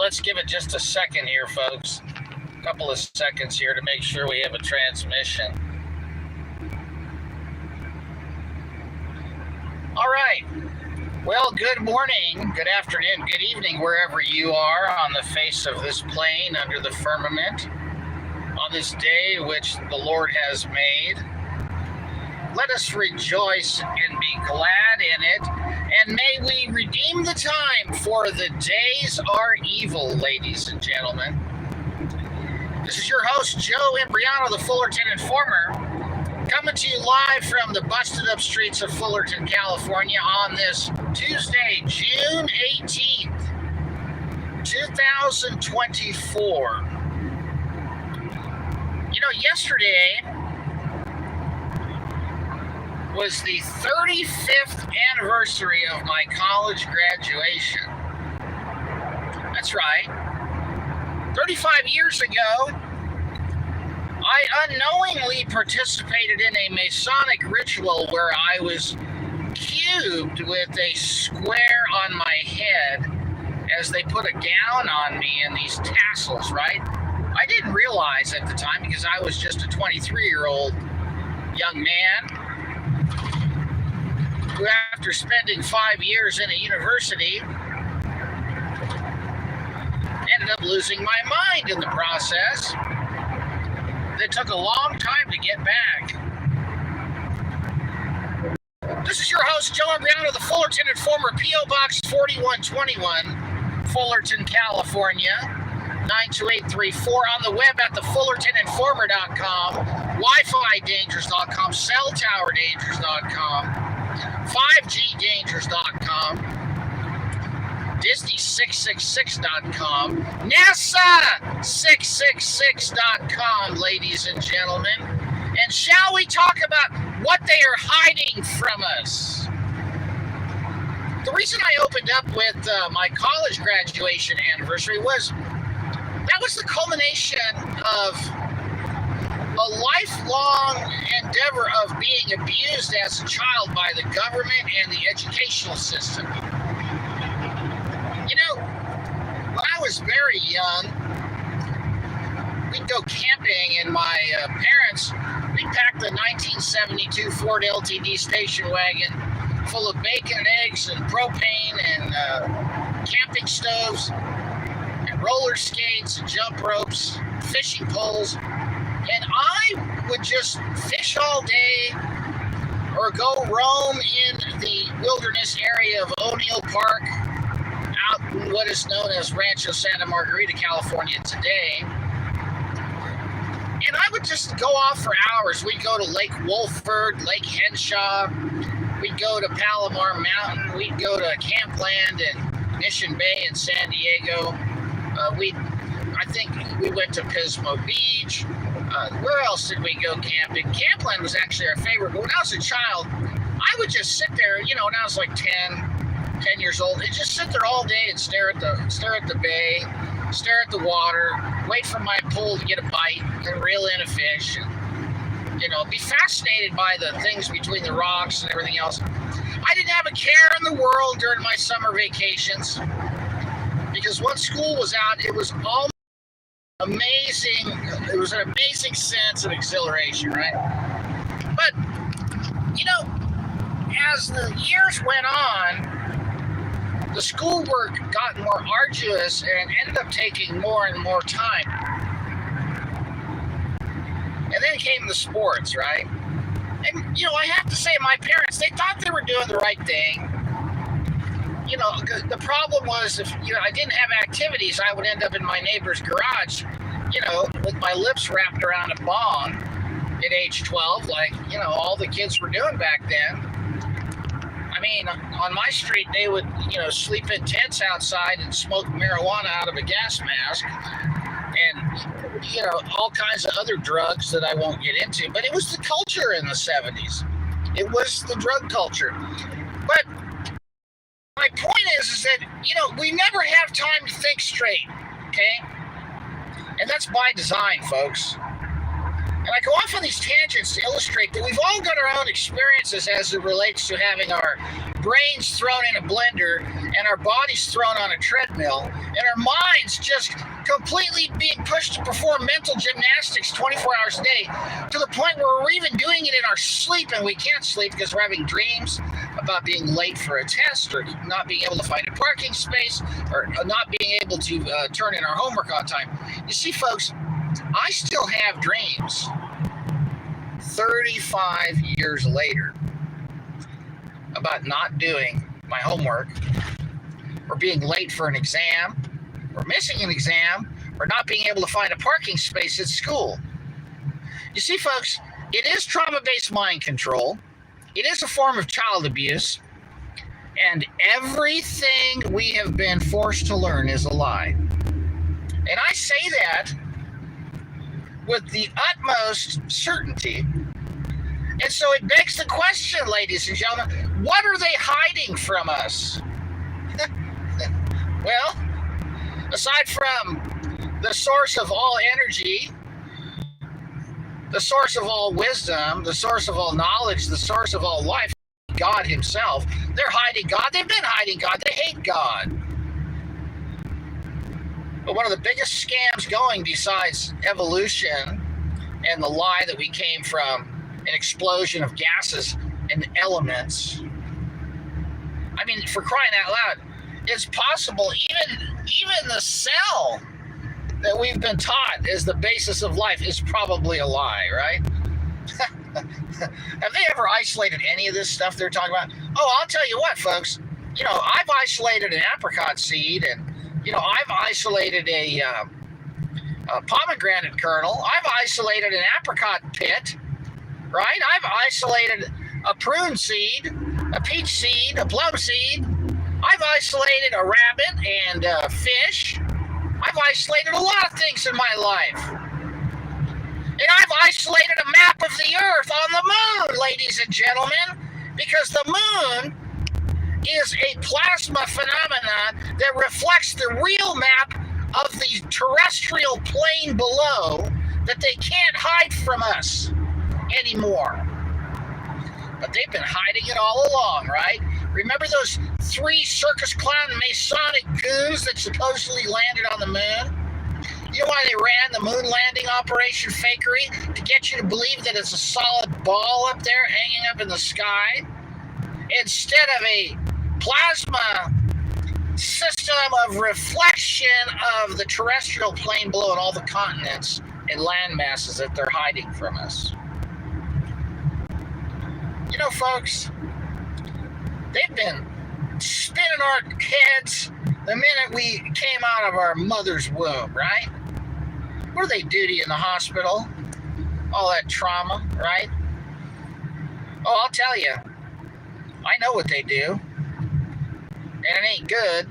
let's give it just a second here, folks. A couple of seconds here to make sure we have a transmission. All right. Well, good morning, good afternoon, good evening, wherever you are on the face of this plane under the firmament on this day which the Lord has made. Let us rejoice and be glad in it, and may we redeem the time, for the days are evil, ladies and gentlemen. This is your host, Joe Imbriano, the Fullerton Informer, coming to you live from the busted up streets of Fullerton, California on this Tuesday, June 18th, 2024. You know, yesterday was the 35th anniversary of my college graduation. That's right. 35 years ago, I unknowingly participated in a Masonic ritual where I was cubed with a square on my head as they put a gown on me and these tassels, right? I didn't realize at the time, because I was just a 23-year-old young man who, after spending 5 years in a university, ended up losing my mind in the process. It took a long time to get back. This is your host, Joe Imbriano, the Fullerton Informer, PO Box 4121, Fullerton, California, 92834, on the web at thefullertoninformer.com, WiFiDangers.com, CellTowerDangers.com, 5GDangers.com, Disney666.com, NASA666.com, ladies and gentlemen. And shall we talk about what they are hiding from us? The reason I opened up with my college graduation anniversary was that was the culmination of a lifelong endeavor of being abused as a child by the government and the educational system. You know, when I was very young, we'd go camping, and my parents, we packed a 1972 Ford LTD station wagon full of bacon and eggs and propane and camping stoves and roller skates and jump ropes, fishing poles. And I would just fish all day or go roam in the wilderness area of O'Neill Park out in what is known as Rancho Santa Margarita, California today. And I would just go off for hours. We'd go to Lake Wolford, Lake Henshaw. We'd go to Palomar Mountain. We'd go to Campland and Mission Bay in San Diego. I think we went to Pismo Beach. Where else did we go camping? Campland was actually our favorite. But when I was a child, I would just sit there, you know, when I was like 10 years old, and just sit there all day and stare at the bay, stare at the water, wait for my pole to get a bite, and reel in a fish, and, you know, be fascinated by the things between the rocks and everything else. I didn't have a care in the world during my summer vacations, because once school was out, it was all amazing. It was an amazing sense of exhilaration, right? But, you know, as the years went on, the schoolwork got more arduous and ended up taking more and more time. And then came the sports, right? And, you know, I have to say, my parents, they thought they were doing the right thing. You know, the problem was, if I didn't have activities, I would end up in my neighbor's garage, you know, with my lips wrapped around a bong at age 12, like, you know, all the kids were doing back then. I mean, on my street, they would, you know, sleep in tents outside and smoke marijuana out of a gas mask, and, you know, all kinds of other drugs that I won't get into. But it was the culture in the 70s. It was the drug culture. But my point is that, you know, we never have time to think straight, okay? And that's by design, folks. And I go off on these tangents to illustrate that we've all got our own experiences as it relates to having our brains thrown in a blender and our bodies thrown on a treadmill and our minds just completely being pushed to perform mental gymnastics 24 hours a day to the point where we're even doing it in our sleep, and we can't sleep because we're having dreams about being late for a test or not being able to find a parking space or not being able to turn in our homework on time. You see, folks, I still have dreams 35 years later about not doing my homework or being late for an exam or missing an exam or not being able to find a parking space at school. You see, folks, it is trauma-based mind control. It is a form of child abuse. And everything we have been forced to learn is a lie. And I say that with the utmost certainty. And so it begs the question, ladies and gentlemen, what are they hiding from us? Well, aside from the source of all energy, the source of all wisdom, the source of all knowledge, the source of all life, God himself, they're hiding God. They've been hiding God. They hate God. But one of the biggest scams going besides evolution and the lie that we came from an explosion of gases and elements. I mean, for crying out loud, it's possible even the cell that we've been taught is the basis of life is probably a lie, right? Have they ever isolated any of this stuff they're talking about? Oh, I'll tell you what, folks. You know, I've isolated an apricot seed, and you know, I've isolated a pomegranate kernel. I've isolated an apricot pit, right? I've isolated a prune seed, a peach seed, a plum seed. I've isolated a rabbit and a fish. I've isolated a lot of things in my life. And I've isolated a map of the earth on the moon, ladies and gentlemen, because the moon is a plasma phenomenon that reflects the real map of the terrestrial plane below that they can't hide from us anymore. But they've been hiding it all along, right? Remember those 3 circus clown Masonic goons that supposedly landed on the moon? You know why they ran the moon landing operation fakery? To get you to believe that it's a solid ball up there hanging up in the sky instead of a plasma system of reflection of the terrestrial plane below and all the continents and land masses that they're hiding from us. You know, folks, they've been spinning our heads the minute we came out of our mother's womb, right? What do they do to you in the hospital? All that trauma, right? Oh, I'll tell you. I know what they do. And it ain't good.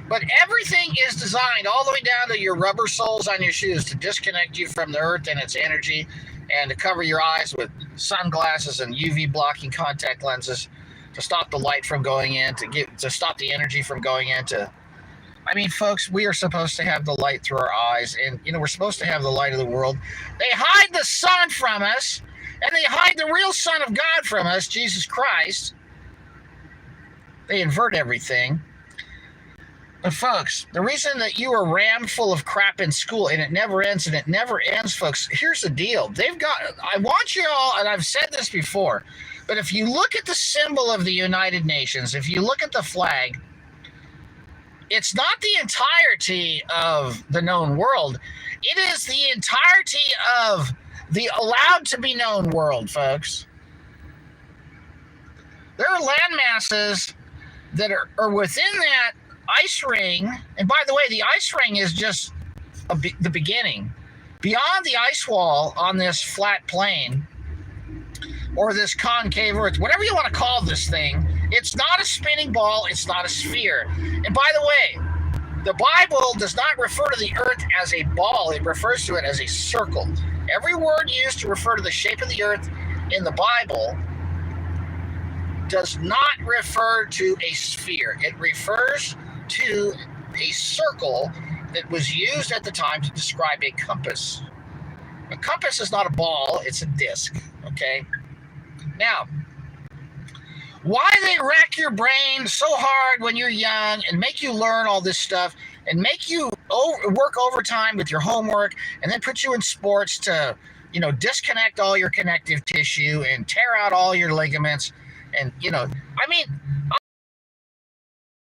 But everything is designed all the way down to your rubber soles on your shoes to disconnect you from the earth and its energy and to cover your eyes with sunglasses and UV blocking contact lenses to stop the light from going in, to stop the energy from going into. I mean, folks, we are supposed to have the light through our eyes, and, you know, we're supposed to have the light of the world. They hide the sun from us, and they hide the real Son of God from us, Jesus Christ. They invert everything. But, folks, the reason that you are rammed full of crap in school, and it never ends, folks, here's the deal. I want you all, and I've said this before, but if you look at the symbol of the United Nations, if you look at the flag, it's not the entirety of the known world. It is the entirety of the allowed to be known world, folks. There are land masses that are within that ice ring. And by the way, the ice ring is just the beginning. Beyond the ice wall on this flat plane, or this concave earth, whatever you want to call this thing, it's not a spinning ball, it's not a sphere. And by the way, the Bible does not refer to the earth as a ball, it refers to it as a circle. Every word used to refer to the shape of the earth in the Bible does not refer to a sphere. It refers to a circle that was used at the time to describe a compass. A compass is not a ball, it's a disc, okay? Now, why they wreck your brain so hard when you're young and make you learn all this stuff and make you work overtime with your homework and then put you in sports to, disconnect all your connective tissue and tear out all your ligaments. And, the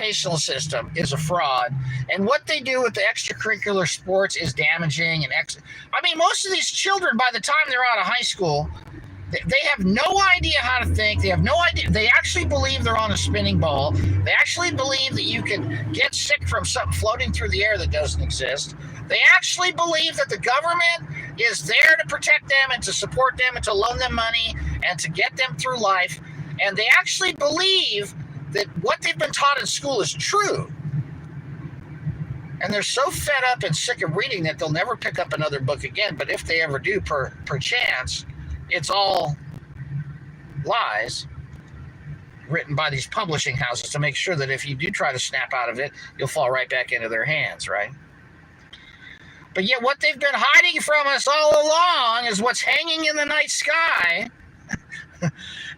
educational system is a fraud. And what they do with the extracurricular sports is damaging. Most of these children, by the time they're out of high school, they have no idea how to think. They have no idea. They actually believe they're on a spinning ball. They actually believe that you can get sick from something floating through the air that doesn't exist. They actually believe that the government is there to protect them and to support them and to loan them money and to get them through life. And they actually believe that what they've been taught in school is true. And they're so fed up and sick of reading that they'll never pick up another book again. But if they ever do, per chance, it's all lies written by these publishing houses to make sure that if you do try to snap out of it, you'll fall right back into their hands, right? But yet what they've been hiding from us all along is what's hanging in the night sky.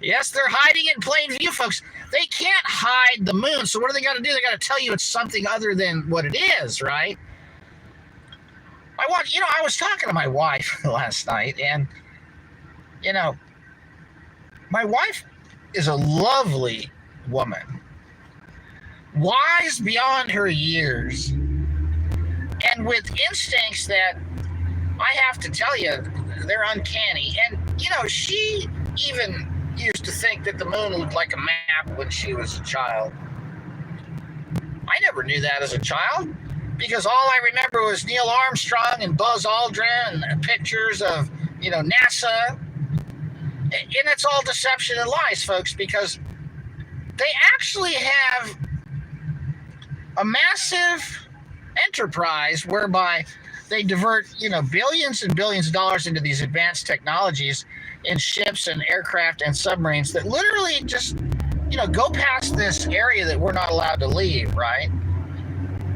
Yes, they're hiding it in plain view, folks. They can't hide the moon. So what do they got to do? They got to tell you it's something other than what it is, right? I was talking to my wife last night, and my wife is a lovely woman, wise beyond her years, and with instincts that I have to tell you, they're uncanny. And, she even used to think that the moon looked like a map when she was a child. I never knew that as a child, because all I remember was Neil Armstrong and Buzz Aldrin and pictures of, NASA. And it's all deception and lies, folks, because they actually have a massive enterprise whereby they divert, billions and billions of dollars into these advanced technologies in ships and aircraft and submarines that literally just, go past this area that we're not allowed to leave, right?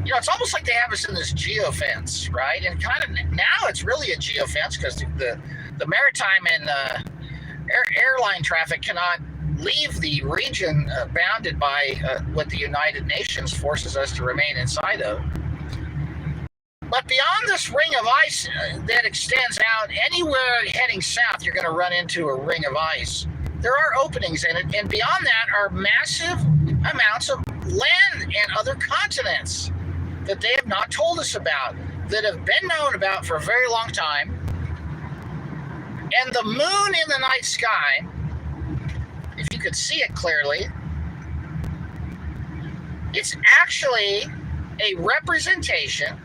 It's almost like they have us in this geofence, right? And kind of now it's really a geofence because the maritime and airline traffic cannot leave the region bounded by what the United Nations forces us to remain inside of. But beyond this ring of ice that extends out, anywhere heading south, you're going to run into a ring of ice. There are openings in it, and beyond that are massive amounts of land and other continents that they have not told us about, that have been known about for a very long time. And the moon in the night sky, if you could see it clearly, it's actually a representation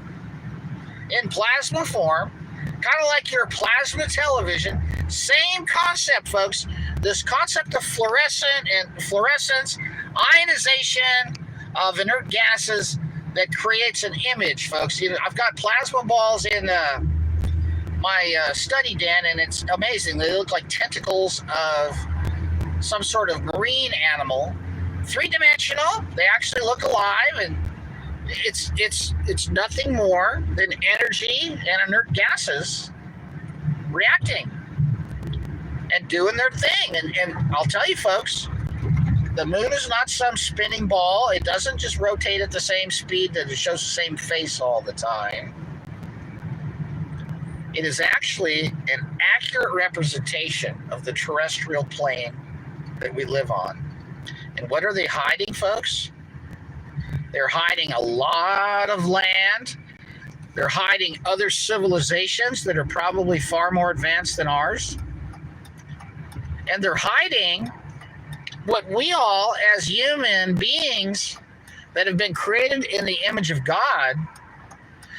in plasma form, kind of like your plasma television. Same concept, folks. This concept of fluorescence, ionization of inert gases that creates an image, folks. I've got plasma balls in my study den, and it's amazing. They look like tentacles of some sort of marine animal, three-dimensional. They actually look alive, and it's nothing more than energy and inert gases reacting and doing their thing. And I'll tell you, folks, the moon is not some spinning ball. It doesn't just rotate at the same speed that it shows the same face all the time. It is actually an accurate representation of the terrestrial plane that we live on. And what are they hiding, folks? They're hiding a lot of land. They're hiding other civilizations that are probably far more advanced than ours. And they're hiding what we all, as human beings that have been created in the image of God,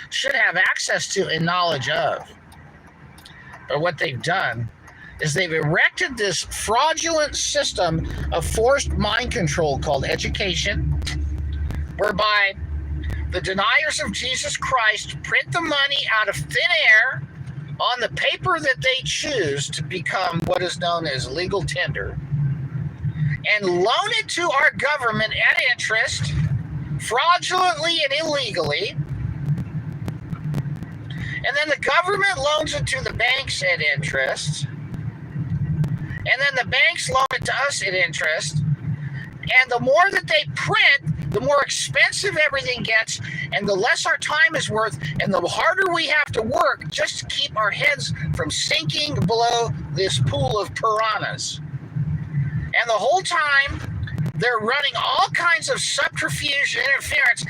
should have access to and knowledge of. But what they've done is they've erected this fraudulent system of forced mind control called education, whereby the deniers of Jesus Christ print the money out of thin air on the paper that they choose to become what is known as legal tender, and loan it to our government at interest, fraudulently and illegally. And then the government loans it to the banks at interest. And then the banks loan it to us at interest. And the more that they print, the more expensive everything gets, and the less our time is worth, and the harder we have to work just to keep our heads from sinking below this pool of piranhas. And the whole time, they're running all kinds of subterfuge and interference,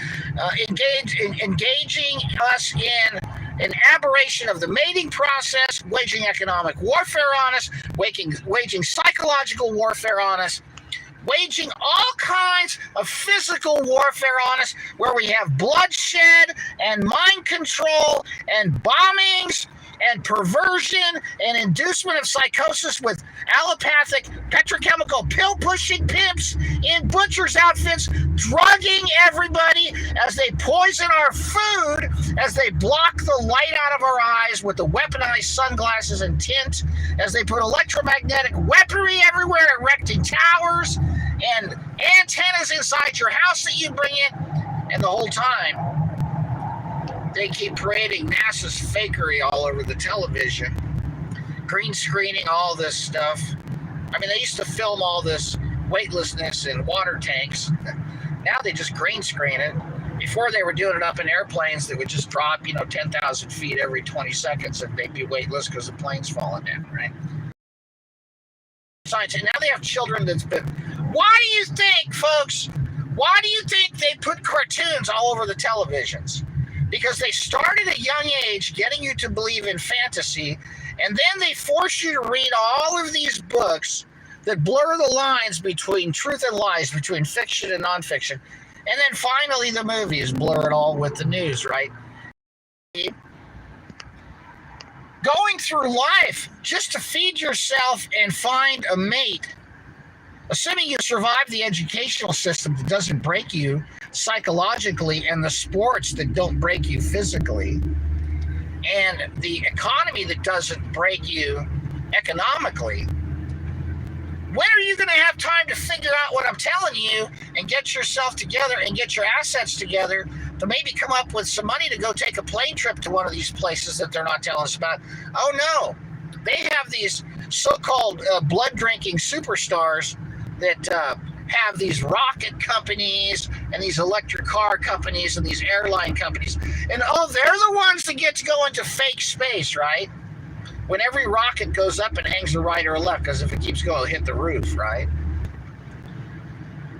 engaging us in an aberration of the mating process, waging economic warfare on us, waging psychological warfare on us, waging all kinds of physical warfare on us, where we have bloodshed and mind control and bombings and perversion and inducement of psychosis with allopathic petrochemical pill-pushing pimps in butchers' outfits, drugging everybody as they poison our food, as they block the light out of our eyes with the weaponized sunglasses and tint, as they put electromagnetic weaponry everywhere, erecting towers and antennas inside your house that you bring in, and the whole time they keep parading NASA's fakery all over the television, green screening all this stuff. I mean, they used to film all this weightlessness in water tanks. Now they just green screen it. Before, they were doing it up in airplanes that would just drop, 10,000 feet every 20 seconds, and they'd be weightless because the plane's falling down, right? Science. And now they have children that's been... Why do you think, folks, they put cartoons all over the televisions? Because they start at a young age getting you to believe in fantasy, and then they force you to read all of these books that blur the lines between truth and lies, between fiction and nonfiction. And then finally the movies blur it all with the news, right? Going through life just to feed yourself and find a mate, assuming you survive the educational system that doesn't break you psychologically, and the sports that don't break you physically, and the economy that doesn't break you economically, when are you going to have time to figure out what I'm telling you and get yourself together and get your assets together to maybe come up with some money to go take a plane trip to one of these places that they're not telling us about? Oh no, they have these so-called blood drinking superstars that have these rocket companies and these electric car companies and these airline companies. And they're the ones that get to go into fake space, right? When every rocket goes up and hangs a right or a left, because if it keeps going, it'll hit the roof, right?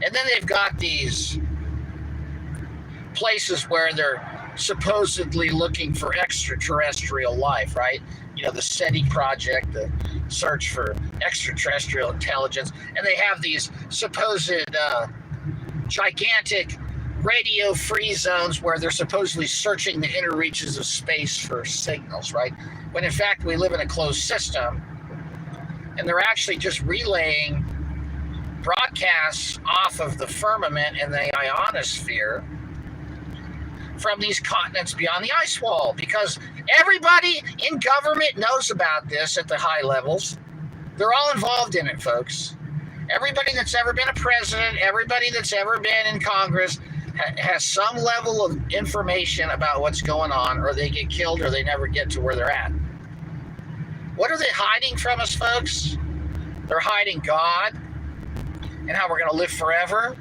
And then they've got these places where they're supposedly looking for extraterrestrial life, right? The SETI project, the search for extraterrestrial intelligence, and they have these supposed gigantic radio-free zones where they're supposedly searching the inner reaches of space for signals, right? When in fact we live in a closed system, and they're actually just relaying broadcasts off of the firmament and the ionosphere from these continents beyond the ice wall, because everybody in government knows about this at the high levels. They're all involved in it, folks. Everybody that's ever been a president, everybody that's ever been in Congress has some level of information about what's going on, or they get killed, or they never get to where they're at. What are they hiding from us, folks? They're hiding God and how we're going to live forever.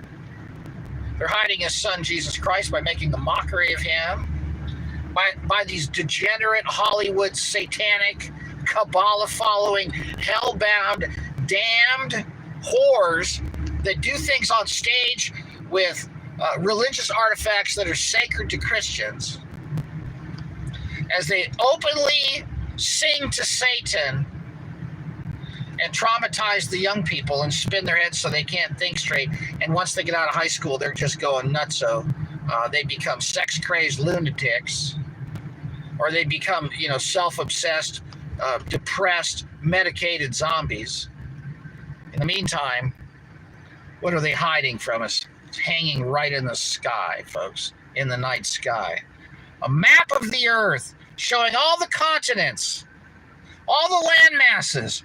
They're hiding his son, Jesus Christ, by making a mockery of him, by these degenerate Hollywood satanic Kabbalah-following, hell-bound, damned whores that do things on stage with religious artifacts that are sacred to Christians, as they openly sing to Satan and traumatize the young people and spin their heads so they can't think straight. And once they get out of high school, they're just going nutso. They become sex-crazed lunatics, or they become, self-obsessed, depressed, medicated zombies. In the meantime, what are they hiding from us? It's hanging right in the sky, folks, in the night sky. A map of the earth showing all the continents, all the land masses.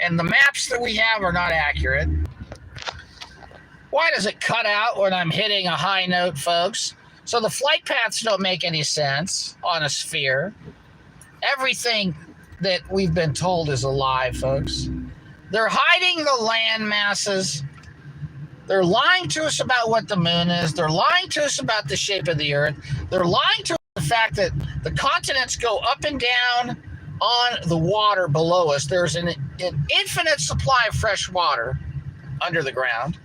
And the maps that we have are not accurate. Why does it cut out when I'm hitting a high note, folks? So the flight paths don't make any sense on a sphere. Everything that we've been told is a lie, folks. They're hiding the land masses. They're lying to us about what the moon is. They're lying to us about the shape of the earth. They're lying to us about the fact that the continents go up and down on the water below us. There's an infinite supply of fresh water under the ground.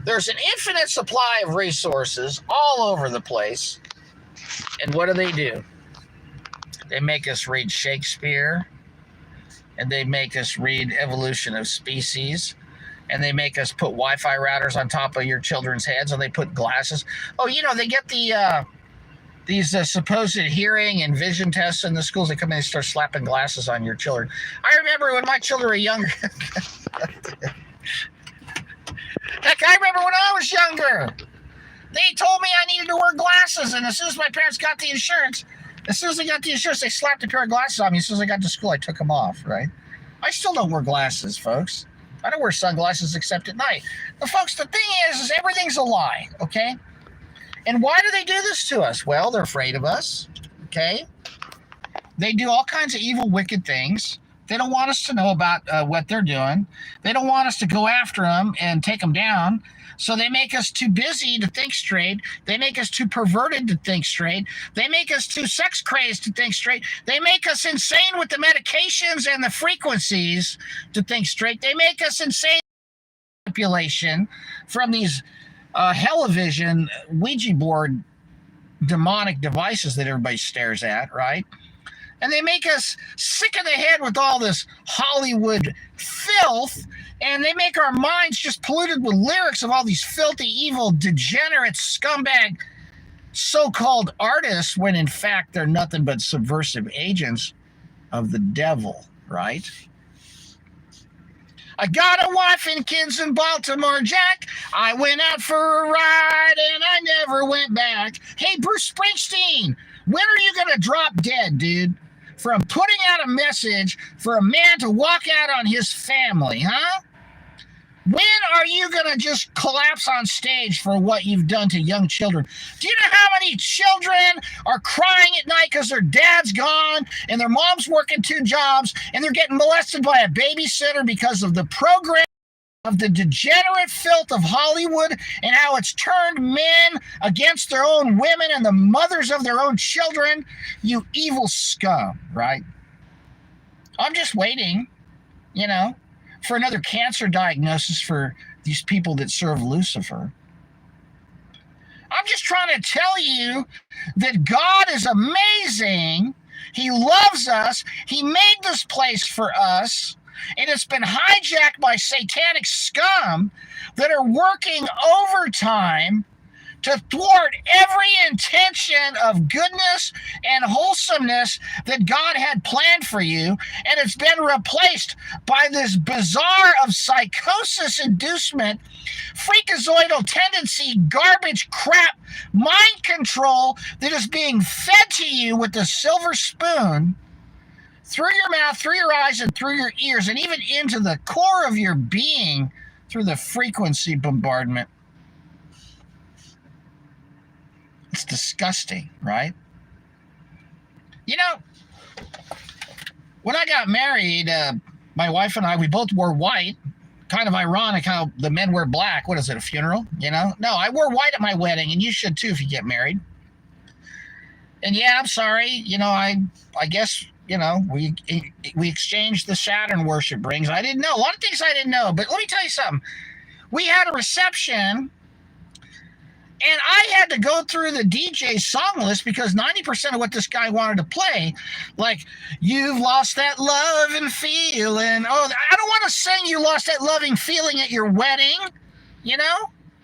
There's an infinite supply of resources all over the place. And what do? They make us read Shakespeare, and they make us read Evolution of Species, and they make us put Wi-Fi routers on top of your children's heads, and they put glasses. Oh, they get these supposed hearing and vision tests in the schools. They come in and start slapping glasses on your children. I remember when my children were younger. Heck, I remember when I was younger. They told me I needed to wear glasses, and as soon as my parents got the insurance, they slapped a pair of glasses on me. As soon as I got to school, I took them off, right? I still don't wear glasses, folks. I don't wear sunglasses except at night. But folks, the thing is everything's a lie, okay? And why do they do this to us? Well, they're afraid of us, okay? They do all kinds of evil, wicked things. They don't want us to know about what they're doing. They don't want us to go after them and take them down. So they make us too busy to think straight. They make us too perverted to think straight. They make us too sex crazed to think straight. They make us insane with the medications and the frequencies to think straight. They make us insane with manipulation from these television Ouija board demonic devices that everybody stares at, right? And they make us sick in the head with all this Hollywood filth, and they make our minds just polluted with lyrics of all these filthy, evil, degenerate, scumbag so-called artists, when in fact they're nothing but subversive agents of the devil, right? I got a wife and kids in Baltimore, Jack. I went out for a ride and I never went back. Hey, Bruce Springsteen, when are you going to drop dead, dude? From putting out a message for a man to walk out on his family, huh? When are you going to just collapse on stage for what you've done to young children? Do you know how many children are crying at night because their dad's gone and their mom's working 2 jobs and they're getting molested by a babysitter because of the program of the degenerate filth of Hollywood and how it's turned men against their own women and the mothers of their own children? You evil scum, right? I'm just waiting, for another cancer diagnosis for these people that serve Lucifer. I'm just trying to tell you that God is amazing. He loves us. He made this place for us. And it's been hijacked by satanic scum that are working overtime to thwart every intention of goodness and wholesomeness that God had planned for you. And it's been replaced by this bizarre of psychosis inducement, freakazoidal tendency, garbage crap, mind control that is being fed to you with a silver spoon through your mouth, through your eyes, and through your ears, and even into the core of your being through the frequency bombardment. It's disgusting, right? When I got married, my wife and I, we both wore white. Kind of ironic how the men wear black. What is it, a funeral? No, I wore white at my wedding, and you should too if you get married. And yeah, I'm sorry. I guess, we exchanged the Saturn worship rings. I didn't know. A lot of things I didn't know. But let me tell you something. We had a reception, and I had to go through the DJ song list because 90% of what this guy wanted to play, like, you've lost that loving feeling. Oh, I don't want to sing You Lost That Loving Feeling at your wedding,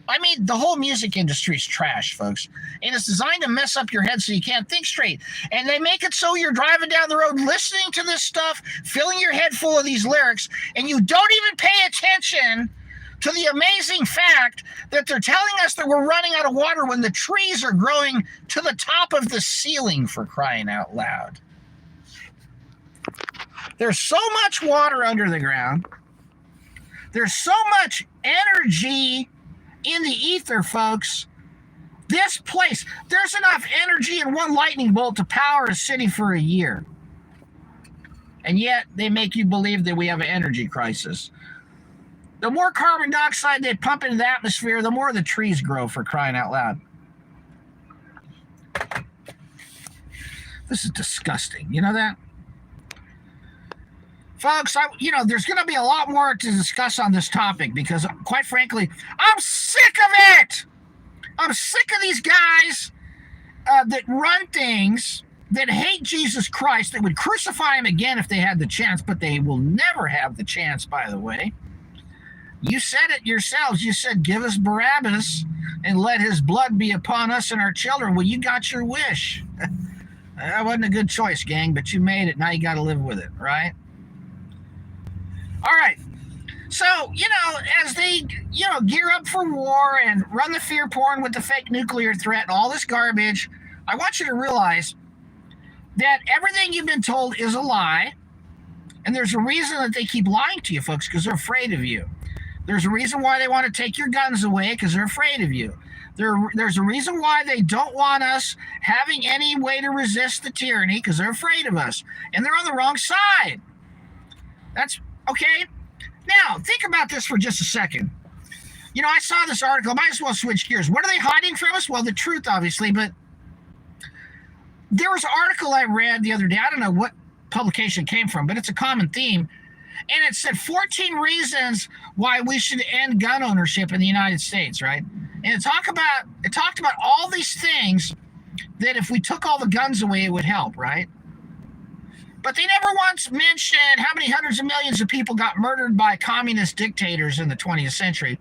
I mean, the whole music industry is trash, folks. And it's designed to mess up your head so you can't think straight. And they make it so you're driving down the road listening to this stuff, filling your head full of these lyrics, and you don't even pay attention to the amazing fact that they're telling us that we're running out of water when the trees are growing to the top of the ceiling, for crying out loud. There's so much water under the ground. There's so much energy in the ether, folks, This place, there's enough energy in one lightning bolt to power a city for a year. And yet they make you believe that we have an energy crisis. The more carbon dioxide they pump into the atmosphere, the more the trees grow, for crying out loud. This is disgusting. You know that? Folks, there's going to be a lot more to discuss on this topic because, quite frankly, I'm sick of it. I'm sick of these guys that run things, that hate Jesus Christ, that would crucify him again if they had the chance, but they will never have the chance, by the way. You said it yourselves. You said, give us Barabbas and let his blood be upon us and our children. Well, you got your wish. That wasn't a good choice, gang, but you made it. Now you got to live with it, right? All right. So, as they, gear up for war and run the fear porn with the fake nuclear threat and all this garbage, I want you to realize that everything you've been told is a lie. And there's a reason that they keep lying to you, folks, because they're afraid of you. There's a reason why they want to take your guns away, because they're afraid of you. There's a reason why they don't want us having any way to resist the tyranny, because they're afraid of us. And they're on the wrong side. That's okay. Now, think about this for just a second. I saw this article. I might as well switch gears. What are they hiding from us? Well, the truth, obviously, but there was an article I read the other day. I don't know what publication it came from, but it's a common theme. And it said 14 reasons why we should end gun ownership in the United States, right? And it talked about all these things that if we took all the guns away, it would help, right? But they never once mentioned how many hundreds of millions of people got murdered by communist dictators in the 20th century.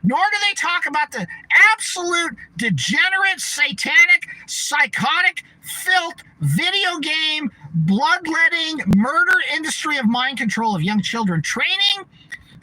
Nor do they talk about the absolute degenerate, satanic, psychotic, filth, video game, bloodletting, murder industry of mind control of young children, training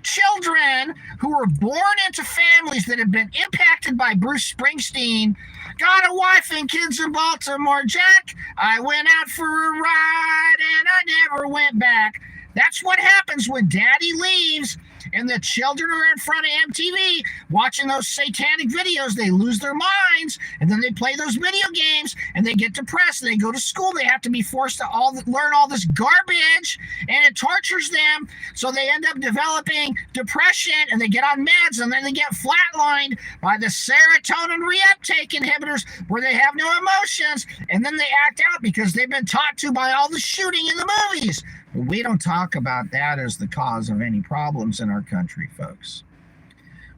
children who were born into families that have been impacted by Bruce Springsteen. Got a wife and kids in Baltimore, Jack. I went out for a ride and I never went back. That's what happens when daddy leaves and the children are in front of MTV watching those satanic videos. They lose their minds, and then they play those video games, and they get depressed. They go to school. They have to be forced to learn all this garbage, and it tortures them. So they end up developing depression, and they get on meds, and then they get flatlined by the serotonin reuptake inhibitors where they have no emotions, and then they act out because they've been taught to by all the shooting in the movies. We don't talk about that as the cause of any problems in our country, folks.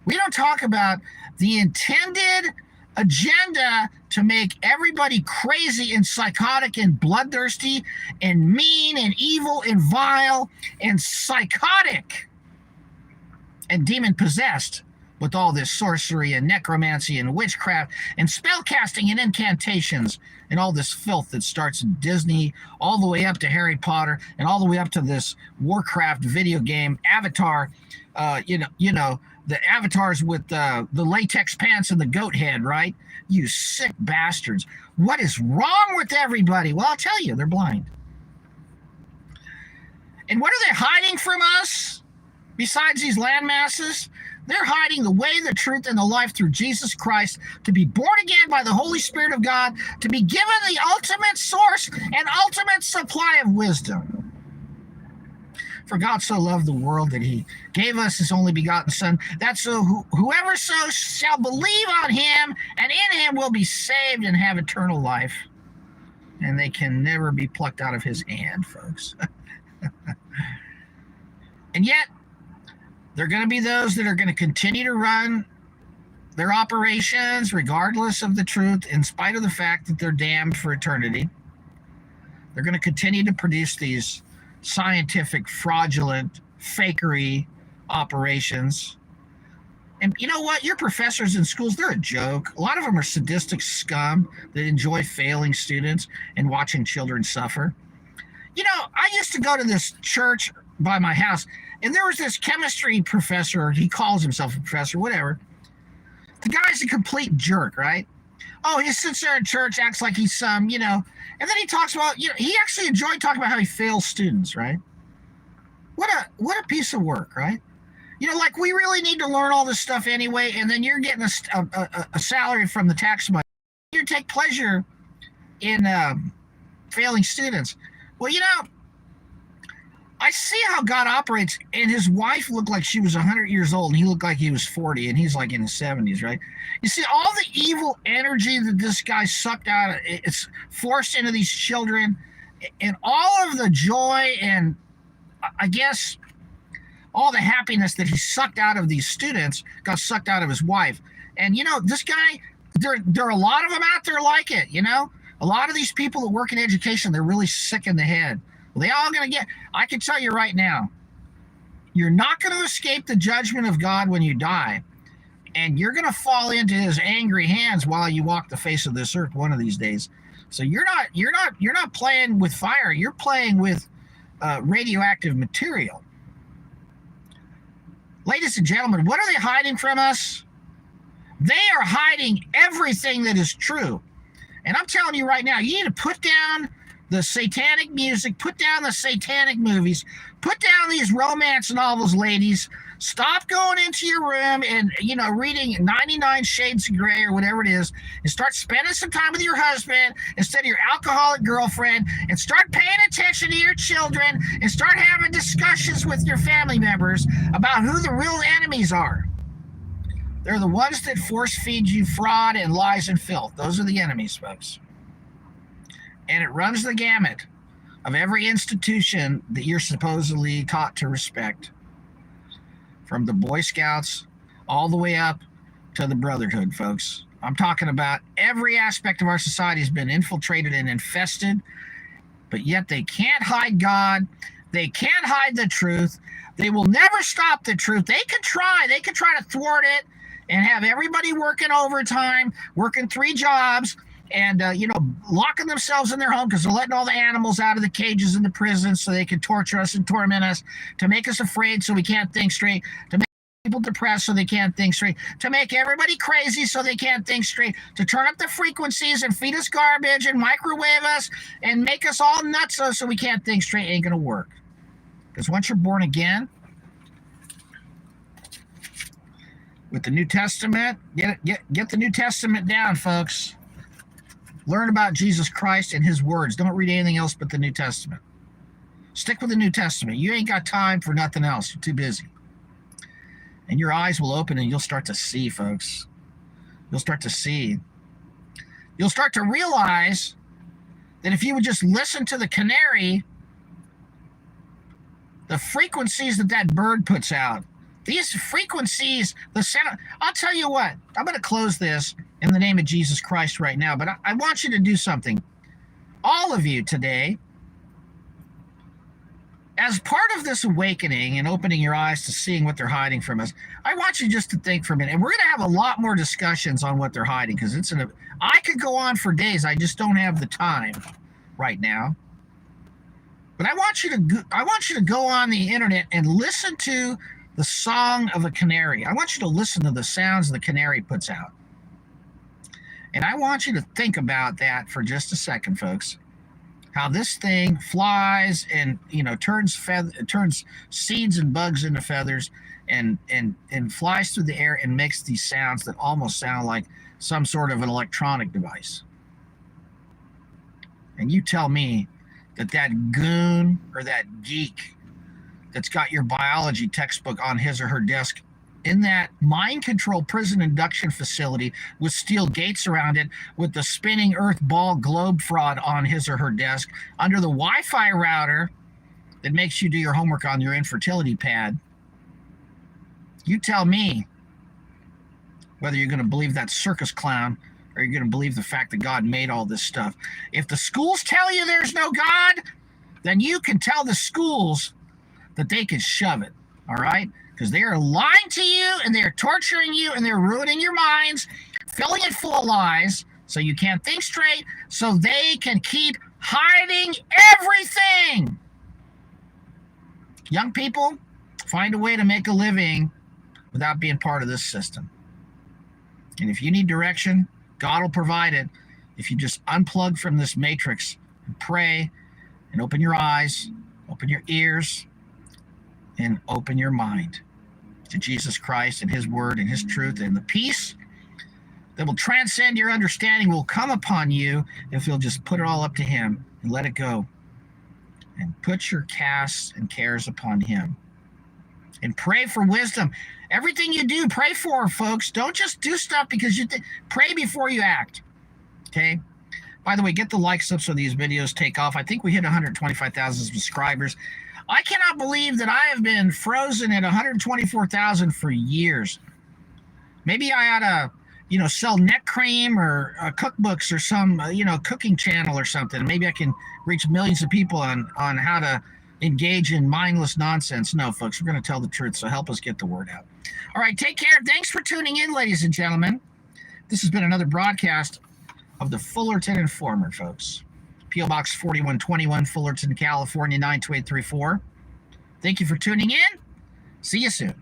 We don't talk about the intended agenda to make everybody crazy and psychotic and bloodthirsty and mean and evil and vile and psychotic and demon-possessed with all this sorcery and necromancy and witchcraft and spellcasting and incantations and all this filth that starts in Disney all the way up to Harry Potter and all the way up to this Warcraft video game, Avatar, the avatars with the latex pants and the goat head, right? You sick bastards. What is wrong with everybody? Well, I'll tell you, they're blind. And what are they hiding from us besides these land masses? They're hiding the way, the truth, and the life through Jesus Christ, to be born again by the Holy Spirit of God, to be given the ultimate source and ultimate supply of wisdom. For God so loved the world that he gave us his only begotten Son, that so whoever so shall believe on him and in him will be saved and have eternal life. And they can never be plucked out of his hand, folks. And yet, there are going to be those that are going to continue to run their operations regardless of the truth, in spite of the fact that they're damned for eternity. They're going to continue to produce these scientific, fraudulent, fakery operations. And you know what? Your professors in schools, they're a joke. A lot of them are sadistic scum that enjoy failing students and watching children suffer. I used to go to this church by my house, and there was this chemistry professor. He calls himself a professor, whatever. The guy's a complete jerk, right? Oh, he sits there in church, acts like he's some, and then he talks about, he actually enjoyed talking about how he fails students, right? What a piece of work, right? Like we really need to learn all this stuff anyway, and then you're getting a salary from the tax money. you take pleasure in failing students. Well, I see how God operates, and his wife looked like she was 100 years old, and he looked like he was 40, and he's like in his 70s, right? You see, all the evil energy that this guy sucked out, it's forced into these children, and all of the joy and, I guess, all the happiness that he sucked out of these students got sucked out of his wife. And, this guy, there are a lot of them out there like it, A lot of these people that work in education, they're really sick in the head. They all going to get, I can tell you right now, you're not going to escape the judgment of God when you die, and you're going to fall into his angry hands while you walk the face of this earth one of these days. So you're not playing with fire. You're playing with radioactive material. Ladies and gentlemen, what are they hiding from us? They are hiding everything that is true. And I'm telling you right now, you need to put down the satanic music, put down the satanic movies, put down these romance novels, ladies. Stop going into your room and, reading 99 Shades of Grey or whatever it is, and start spending some time with your husband instead of your alcoholic girlfriend, and start paying attention to your children, and start having discussions with your family members about who the real enemies are. They're the ones that force feed you fraud and lies and filth. Those are the enemies, folks. And it runs the gamut of every institution that you're supposedly taught to respect, from the Boy Scouts all the way up to the Brotherhood, folks. I'm talking about every aspect of our society has been infiltrated and infested, but yet they can't hide God. They can't hide the truth. They will never stop the truth. They can try. They can try to thwart it and have everybody working overtime, working 3 jobs, and, locking themselves in their home because they're letting all the animals out of the cages in the prisons so they can torture us and torment us, to make us afraid so we can't think straight, to make people depressed so they can't think straight, to make everybody crazy so they can't think straight, to turn up the frequencies and feed us garbage and microwave us and make us all nuts so we can't think straight. Ain't going to work. Because once you're born again, with the New Testament, get the New Testament down, folks. Learn about Jesus Christ and his words. Don't read anything else but the New Testament. Stick with the New Testament. You ain't got time for nothing else. You're too busy. And your eyes will open and you'll start to see, folks. You'll start to see. You'll start to realize that if you would just listen to the canary, the frequencies that bird puts out, these frequencies, the sound. I'll tell you what, I'm going to close this in the name of Jesus Christ right now, but I want you to do something. All of you today, as part of this awakening and opening your eyes to seeing what they're hiding from us, I want you just to think for a minute. And we're going to have a lot more discussions on what they're hiding, because I could go on for days. I just don't have the time right now. But I want you to go on the internet and listen to the song of a canary. I want you to listen to the sounds the canary puts out. And I want you to think about that for just a second, folks. How this thing flies and, turns seeds and bugs into feathers and flies through the air and makes these sounds that almost sound like some sort of an electronic device. And you tell me that goon or that geek that's got your biology textbook on his or her desk in that mind control prison induction facility with steel gates around it, with the spinning earth ball globe fraud on his or her desk, under the Wi-Fi router that makes you do your homework on your infertility pad. You tell me whether you're going to believe that circus clown or you're going to believe the fact that God made all this stuff. If the schools tell you there's no God, then you can tell the schools that they can shove it, all right? Because they are lying to you, and they are torturing you, and they're ruining your minds, filling it full of lies so you can't think straight, so they can keep hiding everything. Young people, find a way to make a living without being part of this system. And if you need direction, God will provide it if you just unplug from this matrix and pray and open your eyes, open your ears, and open your mind to Jesus Christ and his word and his truth, and the peace that will transcend your understanding will come upon you if you'll just put it all up to him and let it go. And put your casts and cares upon him. And pray for wisdom. Everything you do, pray for, folks. Don't just do stuff because you pray before you act. Okay? By the way, get the likes up so these videos take off. I think we hit 125,000 subscribers. I cannot believe that I have been frozen at 124,000 for years. Maybe I ought to, sell neck cream or cookbooks or some, cooking channel or something. Maybe I can reach millions of people on how to engage in mindless nonsense. No, folks, we're going to tell the truth, so help us get the word out. All right, take care. Thanks for tuning in, ladies and gentlemen. This has been another broadcast of the Fullerton Informer, folks. P.O. Box 4121, Fullerton, California, 92834. Thank you for tuning in. See you soon.